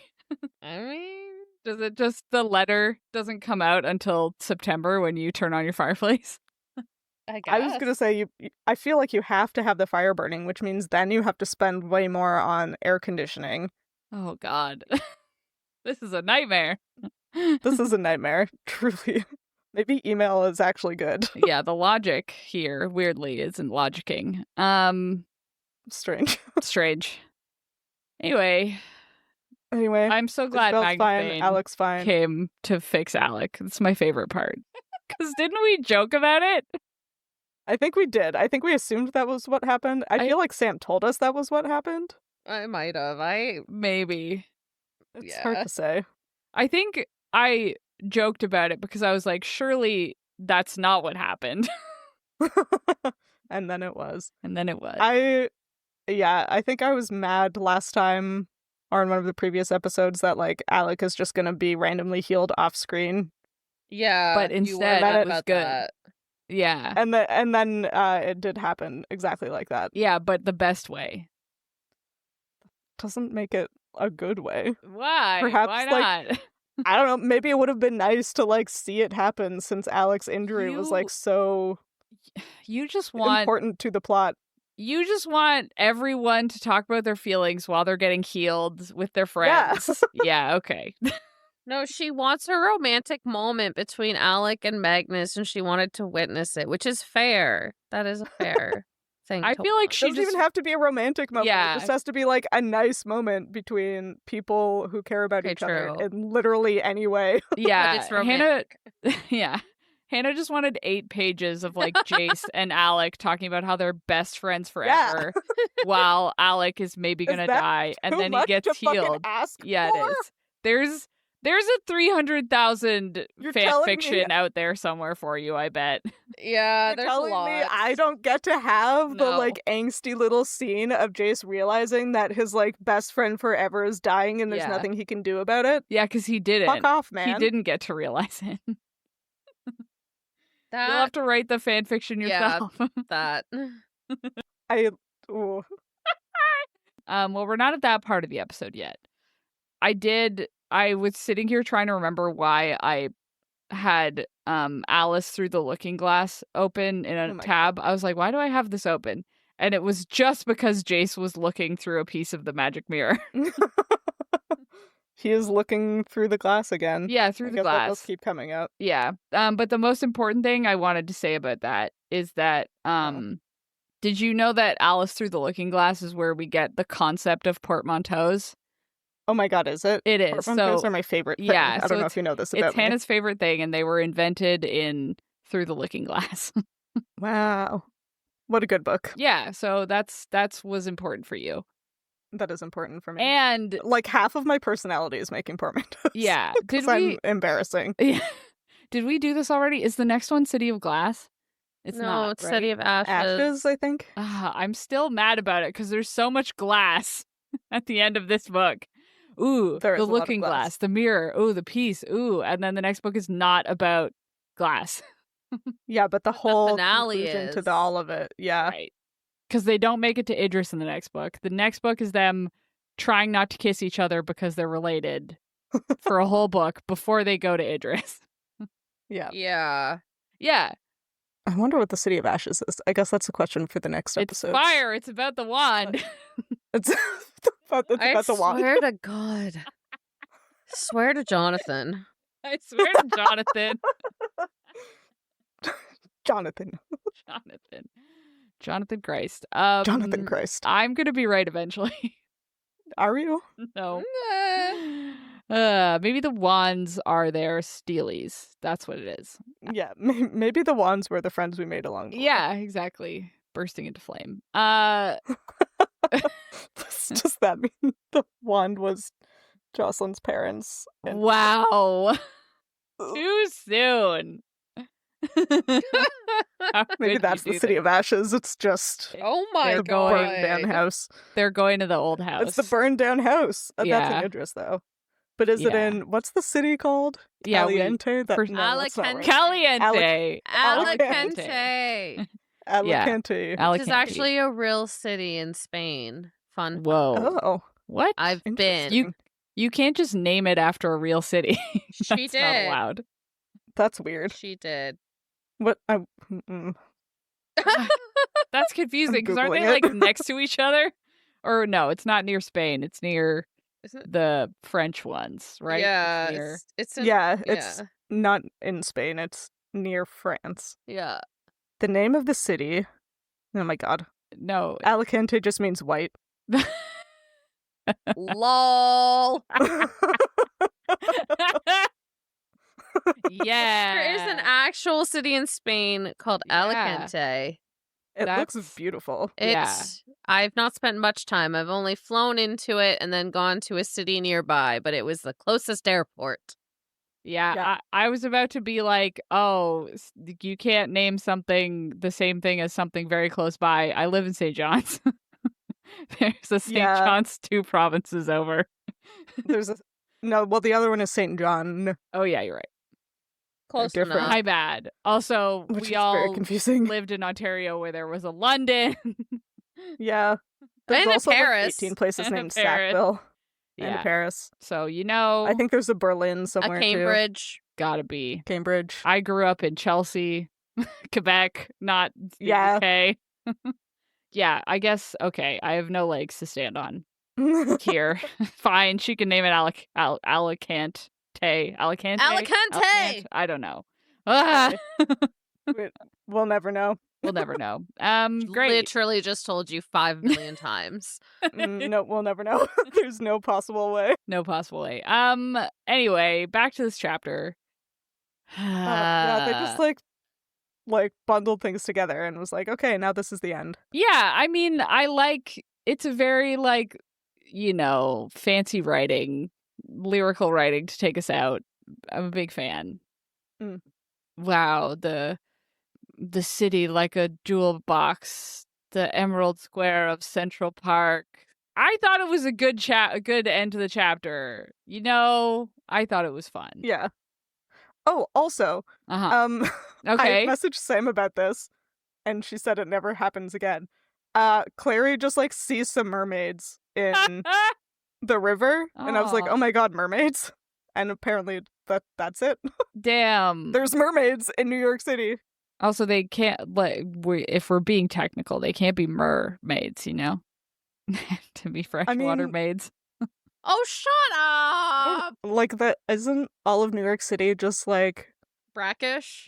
I mean...
Does it just, the letter doesn't come out until September when you turn on your fireplace?
I guess.
I was gonna say, I feel like you have to have the fire burning, which means then you have to spend way more on air conditioning.
Oh god. This is a nightmare.
This is a nightmare, truly. Maybe email is actually good.
Yeah, the logic here, weirdly, isn't logicking.
Strange.
Strange. Anyway, I'm so glad
Magnus Bane Alec's fine.
Came to fix Alec. It's my favorite part. Because didn't we joke about it?
I think we did. I think we assumed that was what happened. I feel like Sam told us that was what happened.
I might have.
Maybe.
It's hard to say.
I think I joked about it because I was like, surely that's not what happened.
And then it was.
I
think I was mad last time, or in one of the previous episodes, that like Alec is just gonna be randomly healed off screen.
Yeah,
but instead it was good.
That.
Yeah,
and then it did happen exactly like that.
Yeah, but the best way
doesn't make it a good way.
Why?
Perhaps
why not?
Like, I don't know. Maybe it would have been nice to like see it happen since Alec's injury was like so.
You just want
important to the plot.
You just want everyone to talk about their feelings while they're getting healed with their friends. Yeah, okay.
No, she wants a romantic moment between Alec and Magnus, and she wanted to witness it, which is fair. That is a fair thing.
I feel like she
doesn't even have to be a romantic moment.
Yeah.
It just has to be like a nice moment between people who care about each other in literally any way.
Yeah,
it's romantic.
Hannah just wanted 8 pages of like Jace and Alec talking about how they're best friends forever, while Alec is maybe gonna die, and then he gets healed. Yeah, it is. There's a 300,000 fan fiction out there somewhere for you, I bet.
Yeah,
there's a lot. Me I don't get to have the like angsty little scene of Jace realizing that his like best friend forever is dying and there's nothing he can do about it.
Yeah, because he didn't.
Fuck off, man.
He didn't get to realize it. You'll have to write the fan fiction yourself.
Yeah, that.
Ooh.
Well, we're not at that part of the episode yet. I was sitting here trying to remember why I had Alice Through the Looking Glass open in a tab. I was like, why do I have this open? And it was just because Jace was looking through a piece of the magic mirror.
He is looking through the glass again.
Yeah, through the glass.
Let's keep coming up.
Yeah. But the most important thing I wanted to say about that is that did you know that Alice Through the Looking Glass is where we get the concept of portmanteaus?
Oh my god, is it?
It is.
Portmanteaus are my favorite thing.
Yeah,
I don't know if you know this about me.
It's Hannah's favorite thing, and they were invented in Through the Looking Glass.
Wow. What a good book.
Yeah, so that's was important for you.
That is important for me.
And
like half of my personality is making portmanteaus.
Yeah.
I'm embarrassing.
Yeah. Did we do this already? Is the next one City of Glass? It's not,
it's
right?
City of Ashes.
Ashes, I think.
I'm still mad about it because there's so much glass at the end of this book. Ooh, the looking glass, the mirror, ooh, the piece, ooh, and then the next book is not about glass.
Yeah, but the whole
finale
conclusion
is
to all of it. Yeah.
Right. Because they don't make it to Idris in the next book. The next book is them trying not to kiss each other because they're related for a whole book before they go to Idris.
Yeah.
Yeah.
Yeah.
I wonder what the City of Ashes is. I guess that's a question for the next episode.
It's fire. It's about the wand.
It's about the wand.
I swear to God. Swear to Jonathan.
I swear to Jonathan. Jonathan Christ.
Jonathan Christ.
I'm going to be right eventually.
Are you?
No. Maybe the wands are their steelies. That's what it is.
Yeah, maybe the wands were the friends we made along the way.
Yeah, exactly. Bursting into flame.
Does that mean the wand was Jocelyn's parents?
Wow. Too soon.
Maybe that's the City of Ashes. It's just
the
burned down house.
They're going to the old house.
It's the burned down house. That's in Idris, though. But is it in what's the city called? Caliente.
Caliente.
Alicante.
Which is actually a real city in Spain. Fun.
Whoa.
Oh.
What?
I've been.
You can't just name it after a real city.
She did.
Not allowed.
That's weird.
She did.
What?
That's confusing because aren't they like next to each other? Or no, it's not near Spain. It's near the French ones, right?
Yeah. It's
not in Spain. It's near France.
Yeah.
The name of the city. Oh my god.
No.
Alicante just means white.
LOL.
Yeah.
There is an actual city in Spain called Alicante.
It looks beautiful.
I've not spent much time. I've only flown into it and then gone to a city nearby, but it was the closest airport.
Yeah. I was about to be like, oh, you can't name something the same thing as something very close by. I live in St. John's. There's a St. John's 2 provinces over.
There's the other one is St. John.
Oh, yeah, you're right.
Close enough.
My bad. Also,
Which
we
is
all
very confusing.
lived in Ontario where there was a London.
Yeah. There's
and
also
Paris.
18 places
And
named
Paris.
Sackville.
Yeah.
And Paris.
So,
I think there's a Berlin somewhere,
a Cambridge.
Too. Gotta be.
Cambridge.
I grew up in Chelsea, Quebec, not the UK. Yeah, I guess, okay, I have no legs to stand on here. Fine, she can name it Alicante. Alicante?
I
don't know.
We'll never know.
We'll never know. Great.
Literally just told you 5 million times.
No, we'll never know. There's no possible way.
No possible way. Anyway, back to this chapter.
Yeah, they just like bundled things together and was like, okay, now this is the end.
Yeah, I mean, it's a very fancy writing, lyrical writing to take us out. I'm a big fan. Wow, the city like a jewel box, the emerald square of Central Park. I thought it was a good end to the chapter. I thought it was fun.
Yeah. Oh, also,
okay.
I messaged Sam about this, and she said it never happens again. Clary just sees some mermaids in the river, and I was like, oh my god, mermaids. And apparently that's it.
Damn.
There's mermaids in New York City.
Also, they can't, if we're being technical, they can't be mermaids, to be freshwater maids.
Oh, shut up!
Isn't all of New York City just
brackish?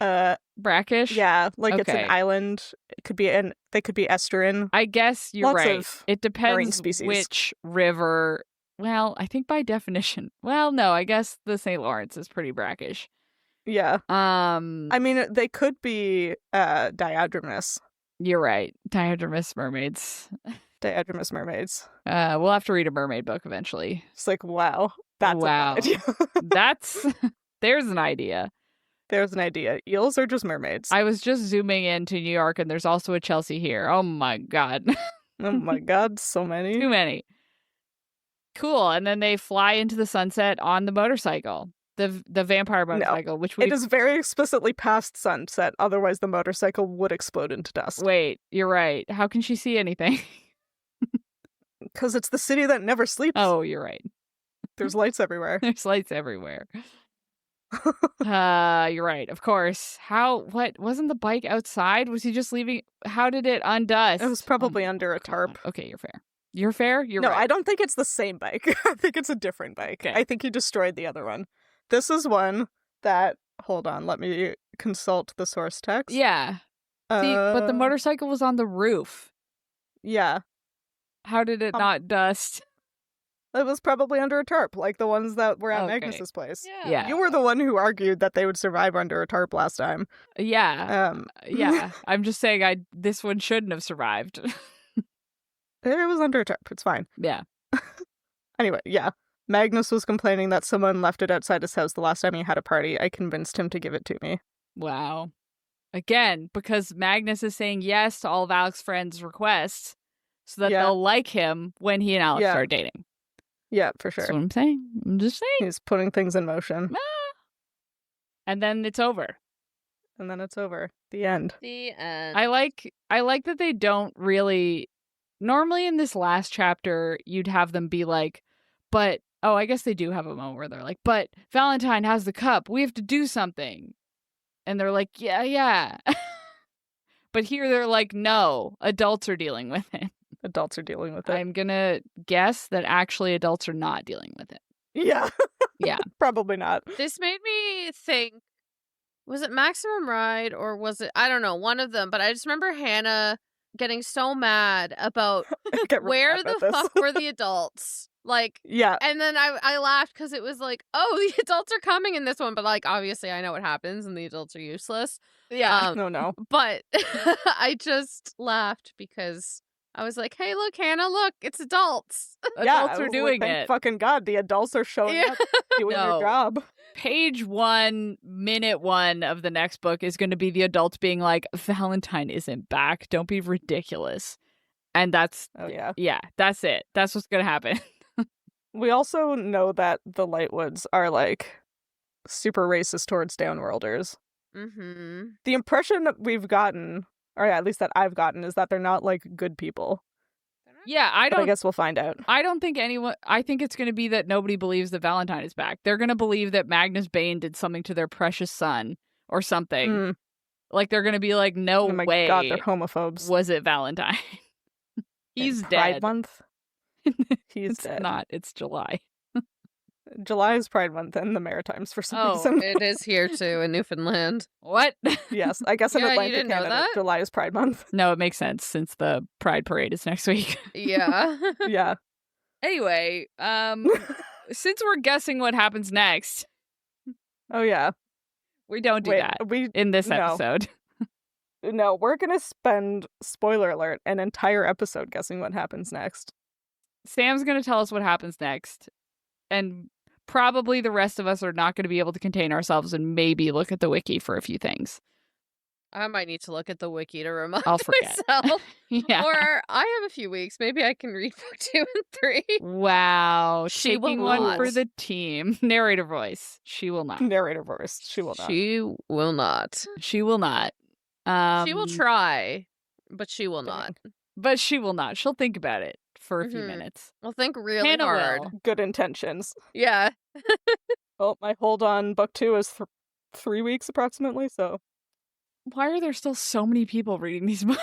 Brackish?
Yeah, it's an island. It could be, they could be estuarine.
I guess you're
Lots
right.
of
it depends which river. Well, I think by definition. Well, no, I guess the St. Lawrence is pretty brackish.
Yeah. I mean, they could be diadromous.
You're right. Diadromous mermaids.
Diadromous mermaids.
We'll have to read a mermaid book eventually.
It's wow. That's
wow.
a good idea.
There's an idea.
There's an idea. Eels are just mermaids.
I was just zooming into New York and there's also a Chelsea here. Oh my god.
Oh my god, so many.
Too many. Cool. And then they fly into the sunset on the motorcycle. The vampire motorcycle, which
it is very explicitly past sunset. Otherwise, the motorcycle would explode into dust.
Wait, you're right. How can she see anything?
Because it's the city that never sleeps.
Oh, you're right.
There's lights everywhere.
There's lights everywhere. You're right. Of course. What? Wasn't the bike outside? Was he just leaving? How did it undust?
It was probably under a tarp.
Okay, you're fair. You're fair? You're
right.
No,
I don't think it's the same bike. I think it's a different bike.
Okay.
I think he destroyed the other one. This is one that, hold on, let me consult the source text.
Yeah. See, but the motorcycle was on the roof.
Yeah.
How did it not dust?
It was probably under a tarp, like the ones that were at Magnus's place.
Yeah.
You were the one who argued that they would survive under a tarp last time.
Yeah. Yeah. I'm just saying this one shouldn't have survived.
It was under a tarp. It's fine.
Yeah.
Anyway, yeah. Magnus was complaining that someone left it outside his house the last time he had a party. I convinced him to give it to me.
Wow. Again, because Magnus is saying yes to all of Alex's friends' requests so that they'll like him when he and Alex start dating.
Yeah, for sure.
That's what I'm saying. I'm just saying.
He's putting things in motion.
And then it's over.
And then it's over. The end.
The end.
I like that they don't really... Normally in this last chapter, you'd have them be like, but... Oh, I guess they do have a moment where they're like, but Valentine has the cup. We have to do something. And they're like, yeah. But here they're like, no, adults are dealing with it.
Adults are dealing with it.
I'm going to guess that actually adults are not dealing with it.
Yeah.
Yeah.
Probably not.
This made me think, was it Maximum Ride or was it, I don't know, one of them. But I just remember Hannah getting so mad about where the fuck were the adults?
Yeah.
And then I laughed because it was like, oh, the adults are coming in this one. But obviously I know what happens and the adults are useless.
Yeah.
No.
But I just laughed because I was like, hey, look, Hannah, look, it's adults.
Adults are doing
thank
it.
Fucking God, the adults are showing up doing their job.
page 1, minute 1 of the next book is going to be the adults being like, Valentine isn't back. Don't be ridiculous. And that's, that's it. That's what's going to happen.
We also know that the Lightwoods are like super racist towards downworlders.
Mm-hmm.
The impression that we've gotten, or at least that I've gotten, is that they're not like good people.
Yeah, I
guess we'll find out.
I don't think anyone. I think it's going to be that nobody believes that Valentine is back. They're going to believe that Magnus Bane did something to their precious son or something. Like they're going to be like, no way.
Oh my god, they're homophobes.
Was it Valentine? He's
Pride
dead.
Month. He's dead.
It's not. It's July.
July is Pride Month in the Maritimes for some reason.
It is here too in Newfoundland.
What?
Yes, I guess in
Yeah, you
Atlantic
didn't know
Canada,
that?
July is Pride Month.
No, it makes sense since the Pride Parade is next week.
Yeah.
Yeah.
Anyway, since we're guessing what happens next,
Oh yeah.
we don't do that in this episode.
No, we're gonna spend, spoiler alert, an entire episode guessing what happens next.
Sam's going to tell us what happens next, and probably the rest of us are not going to be able to contain ourselves and maybe look at the wiki for a few things.
I might need to look at the wiki to remind
I'll forget.
myself.
Yeah.
Or I have a few weeks. Maybe I can read book 2 and 3.
Wow.
She will
Taking one
not.
for the team. Narrator voice. She will not.
Narrator voice. She will not.
She will not.
She will not.
She will try, but she will not.
But she will not. She'll think about it for a few minutes.
We'll think really
Hannah
hard.
will.
Good intentions.
Yeah.
Well, my hold on book 2 is 3 weeks approximately, so.
Why are there still so many people reading these books?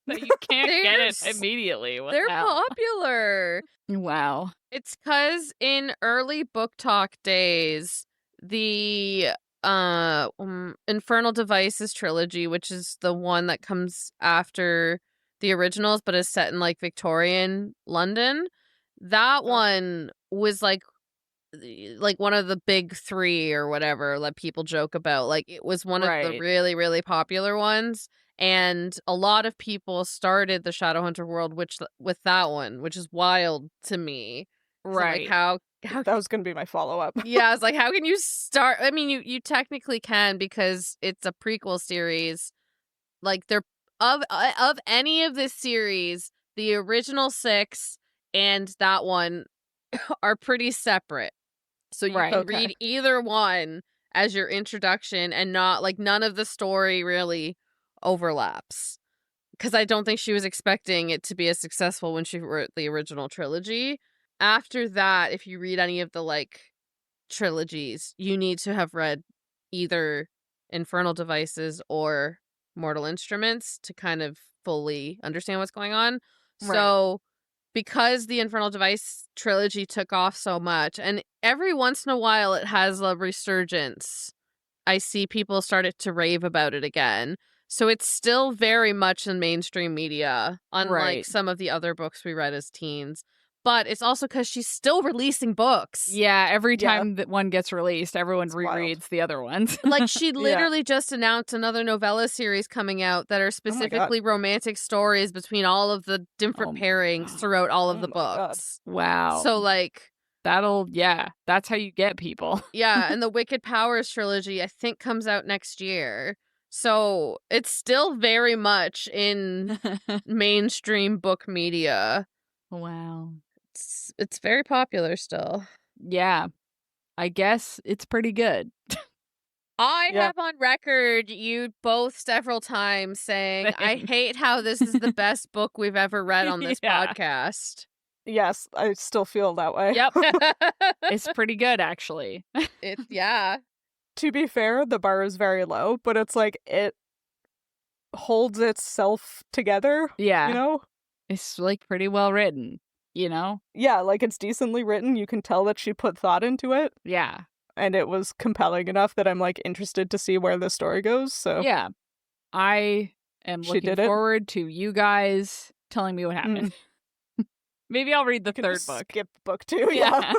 That you can't get it immediately. What
They're
the hell?
popular.
Wow.
It's because in early book talk days, the Infernal Devices trilogy, which is the one that comes after the originals but is set in like Victorian London, that one was like one of the big 3 or whatever that people joke about. Like it was one of the really, really popular ones. And a lot of people started the Shadowhunter world with that one, which is wild to me.
Right.
Like how
that was going to be my follow-up.
Yeah, it's like, how can you start? I mean, you technically can because it's a prequel series. Like they're of any of this series, the original 6 and that one are pretty separate. So you can read either one as your introduction and not like none of the story really overlaps. Because I don't think she was expecting it to be as successful when she wrote the original trilogy. After that, if you read any of the like trilogies, you need to have read either Infernal Devices or Mortal Instruments to kind of fully understand what's going on. Right. So because the Infernal Device trilogy took off so much, and every once in a while it has a resurgence, I see people started to rave about it again. So it's still very much in mainstream media, unlike some of the other books we read as teens. But it's also because she's still releasing books.
Yeah, every time that one gets released, everyone rereads the other ones.
Like, she literally just announced another novella series coming out that are specifically romantic stories between all of the different pairings throughout all of the books.
God. Wow.
So, like...
that's how you get people.
Yeah, and the Wicked Powers trilogy, I think, comes out next year. So it's still very much in mainstream book media.
Wow.
It's very popular still.
Yeah. I guess it's pretty good.
I have on record you both several times saying, I hate how this is the best book we've ever read on this podcast.
Yes, I still feel that way.
Yep. It's pretty good, actually.
To be fair, the bar is very low, but it's like it holds itself together.
Yeah.
You know?
It's like pretty well written, you know?
Yeah, like it's decently written. You can tell that she put thought into it.
Yeah.
And it was compelling enough that I'm like interested to see where the story goes. So
yeah. I am looking forward to you guys telling me what happened. Maybe I'll read the third book.
Skip book 2. Yeah.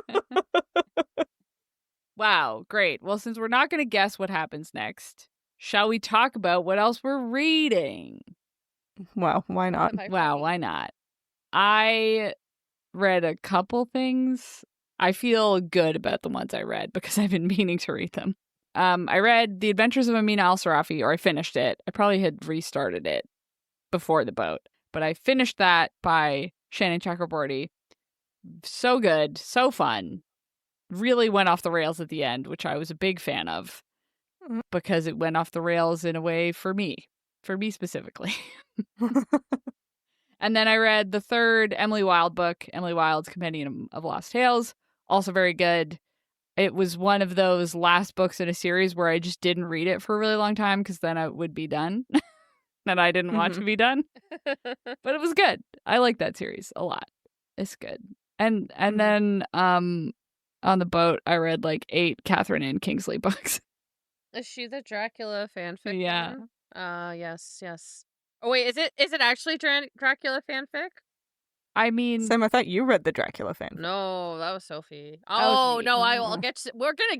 Wow, great. Well, since we're not going to guess what happens next, shall we talk about what else we're reading?
Wow, why not?
Wow, why not? I read a couple things I feel good about the ones I read because I've been meaning to read them. I read The Adventures of Amina al-Sarafi, or I finished it. I probably had restarted it before the boat, but I finished that by Shannon Chakraborty. So good, so fun. Really went off the rails at the end, which I was a big fan of because it went off the rails in a way for me specifically. And then I read the third Emily Wilde book, Emily Wilde's Compendium of Lost Tales. Also very good. It was one of those last books in a series where I just didn't read it for a really long time because then I would be done. And I didn't want to be done. But it was good. I like that series a lot. It's good. And then on the boat, I read like 8 Catherine Ann Kingsley books.
Is she the Dracula fanfic?
Yeah.
Yes. Oh wait, is it actually Dracula fanfic?
I mean,
Sam, I thought you read the Dracula fanfic.
No, that was Sophie.
Was
no, I'll get to, we're gonna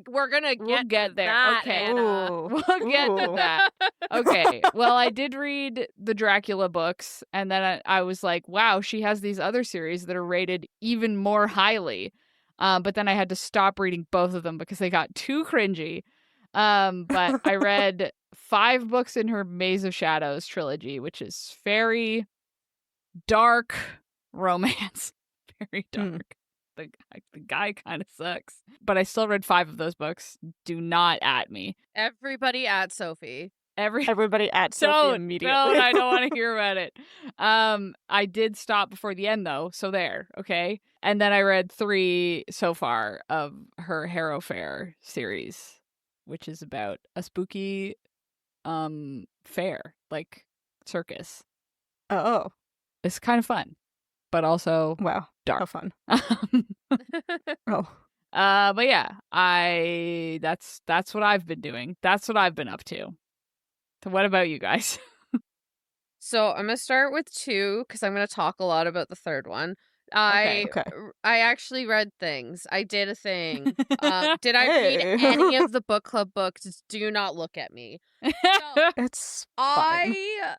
get there.
That,
okay,
Anna.
We'll get to that. Okay, well, I did read the Dracula books, and then I was like, wow, she has these other series that are rated even more highly. But then I had to stop reading both of them because they got too cringy. But I read 5 books in her Maze of Shadows trilogy, which is very dark romance. Very dark. The guy kind of sucks. But I still read 5 of those books. Do not at me.
Everybody at Sophie.
Everybody at Sophie immediately.
Don't. I don't want to hear about it. I did stop before the end though, so there, okay? And then I read 3 so far of her Harrow Fair series, which is about a spooky fair, like circus.
Oh.
It's kind of fun, but also dark.
How fun.
But yeah, that's what I've been doing. That's what I've been up to. So what about you guys?
So I'm gonna start with 2 because I'm gonna talk a lot about the third one.
Okay.
I actually read things. I did a thing. Did I read any of the book club books? Do not look at me. So,
it's fine.
I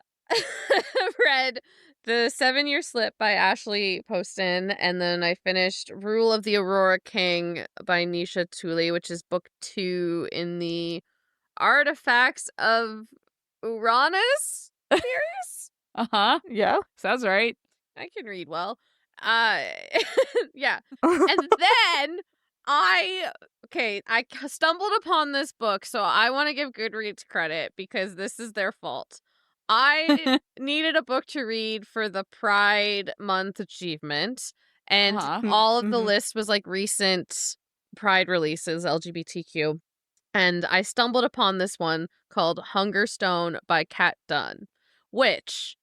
read The 7-Year Slip by Ashley Poston, and then I finished Rule of the Aurora King by Nisha Tooley, which is book 2 in the Artifacts of Uranus series.
Yeah.
Sounds right.
I can read well. Yeah. And then I stumbled upon this book, so I want to give Goodreads credit because this is their fault. I needed a book to read for the Pride Month achievement, and all of the list was like recent Pride releases, LGBTQ. And I stumbled upon this one called Hungerstone by Kat Dunn, which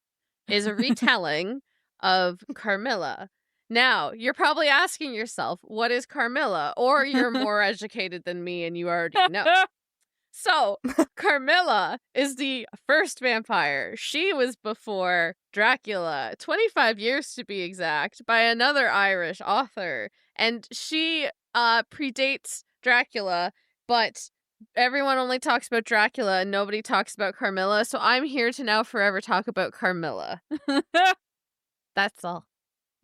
is a retelling of Carmilla. Now, you're probably asking yourself, what is Carmilla? Or you're more educated than me and you already know. So, Carmilla is the first vampire. She was before Dracula, 25 years to be exact, by another Irish author. And she predates Dracula, but everyone only talks about Dracula and nobody talks about Carmilla. So I'm here to now forever talk about Carmilla. That's all.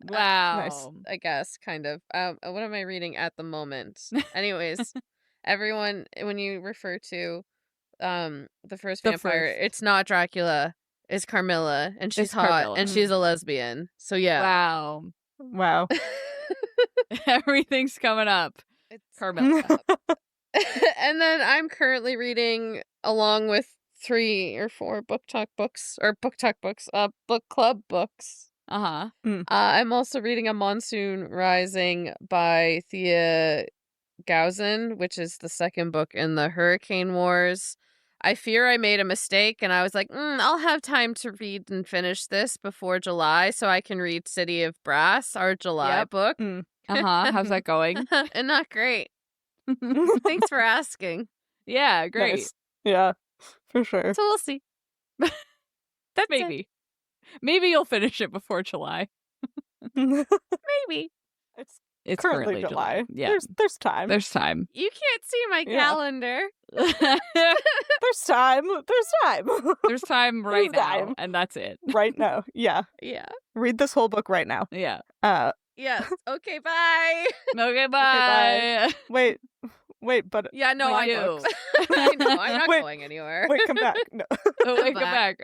Wow.
Nice.
I guess, kind of. What am I reading at the moment? Anyways, everyone, when you refer to the first vampire, it's not Dracula. It's Carmilla, and she's hot,
Carmilla.
and she's a lesbian. So yeah.
Wow.
Everything's coming up.
It's
Carmilla.
And then I'm currently reading, along with 3 or 4 book club books. I'm also reading A Monsoon Rising by Thea Gauzen, which is the second book in the Hurricane Wars. I fear I made a mistake, and I was like, I'll have time to read and finish this before July so I can read City of Brass, our July book.
How's that going?
And not great. Thanks for asking.
Yeah, great.
Nice. Yeah, for sure.
So we'll see.
That's maybe. Maybe you'll finish it before July.
Maybe.
It's currently July.
Yeah.
There's time.
There's time.
You can't see my calendar.
There's time. There's time.
There's time right now, and that's it.
Right now. Yeah.
Yeah.
Read this whole book right now.
Yeah.
Yes. Okay, bye.
Okay, bye.
Wait, but
yeah, no,
I
know. I know. I'm not going anywhere.
Wait, come back. No.
Come back.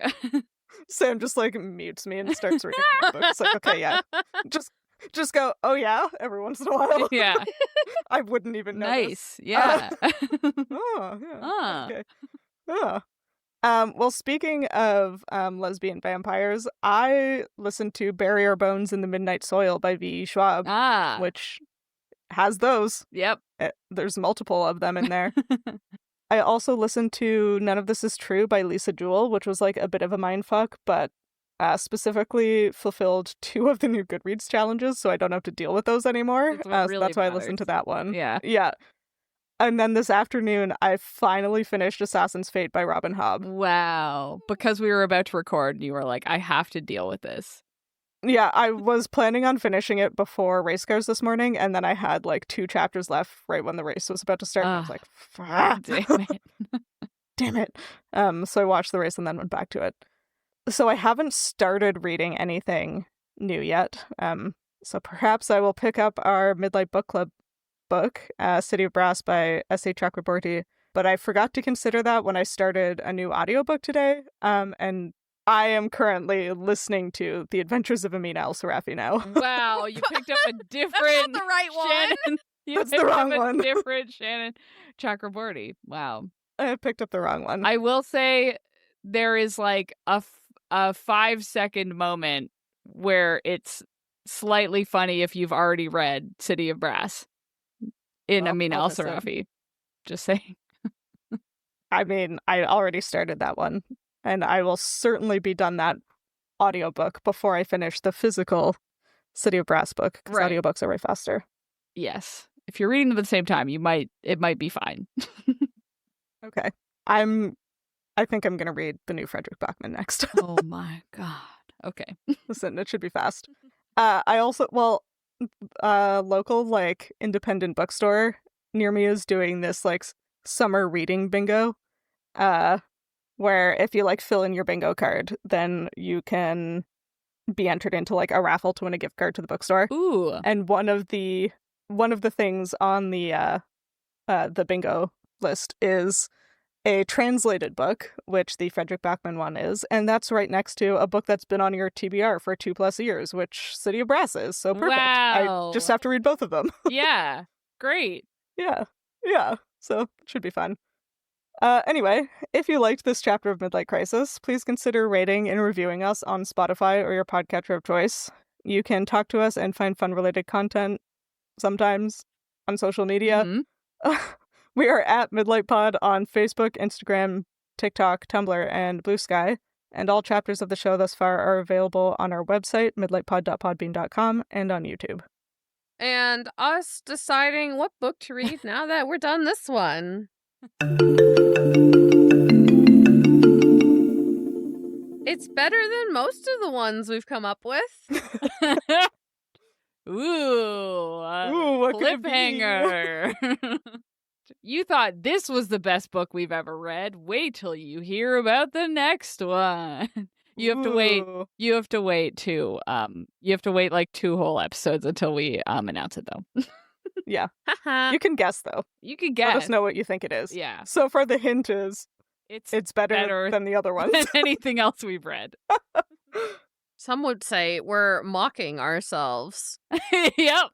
Sam just like mutes me and starts reading the book. It's like, okay, yeah. Just go, oh yeah, every once in a while.
Yeah.
I wouldn't even know.
Nice. Yeah.
Oh, yeah. Okay. Oh. Well, speaking of lesbian vampires, I listened to Bury Our Bones in the Midnight Soil by V.E. Schwab, which has those.
Yep.
There's multiple of them in there. I also listened to None of This Is True by Lisa Jewell, which was like a bit of a mindfuck, but specifically fulfilled 2 of the new Goodreads challenges, so I don't have to deal with those anymore.
Really
so that's why I listened to that one.
Yeah.
Yeah. And then this afternoon, I finally finished Assassin's Fate by Robin Hobb.
Wow. Because we were about to record, and you were like, I have to deal with this.
Yeah, I was planning on finishing it before race cars this morning, and then I had like 2 chapters left right when the race was about to start. And I was like,
damn it.
Damn it. So I watched the race and then went back to it. So I haven't started reading anything new yet. So perhaps I will pick up our Midlight Book Club book, City of Brass by S.A. Chakraborty. But I forgot to consider that when I started a new audiobook today. And I am currently listening to The Adventures of Amina El-Sarafi now.
Wow, you picked up a different
That's not the right
Shannon.
That's the wrong one.
Different Shannon Chakraborty. Wow.
I picked up the wrong one.
I will say there is like a 5-second moment where it's slightly funny if you've already read City of Brass in Amina El-Sarafi. Just saying.
I mean, I already started that one, and I will certainly be done that audiobook before I finish the physical City of Brass book, because audiobooks are way faster.
Yes. If you're reading them at the same time, it might be fine.
Okay. I think I'm going to read the new Frederick Bachman next.
Oh my God. Okay.
Listen, it should be fast. I also, local, like, independent bookstore near me is doing this, like, summer reading bingo, where if you, like, fill in your bingo card, then you can be entered into, like, a raffle to win a gift card to the bookstore.
Ooh.
And one of the things on the bingo list is a translated book, which the Frederick Bachman one is, and that's right next to a book that's been on your TBR for 2+ years, which City of Brass is. So perfect.
Wow.
I just have to read both of them.
Yeah. Great.
Yeah. So it should be fun. Anyway, if you liked this chapter of Midlight Crisis, please consider rating and reviewing us on Spotify or your podcatcher of choice. You can talk to us and find fun-related content sometimes on social media.
Mm-hmm.
We are at Midlight Pod on Facebook, Instagram, TikTok, Tumblr, and Blue Sky. And all chapters of the show thus far are available on our website, midlightpod.podbean.com, and on YouTube.
And us deciding what book to read now that we're done this one. It's better than most of the ones we've come up with.
Ooh,
what
cliffhanger. You thought this was the best book we've ever read. Wait till you hear about the next one. You have to wait. You have to wait too. You have to wait like 2 whole episodes until we announce it, though.
Yeah. You can guess, though.
You can guess.
Let us know what you think it is.
Yeah.
So far, the hint is it's better than the other ones.
Than anything else we've read.
Some would say we're mocking ourselves.
Yep.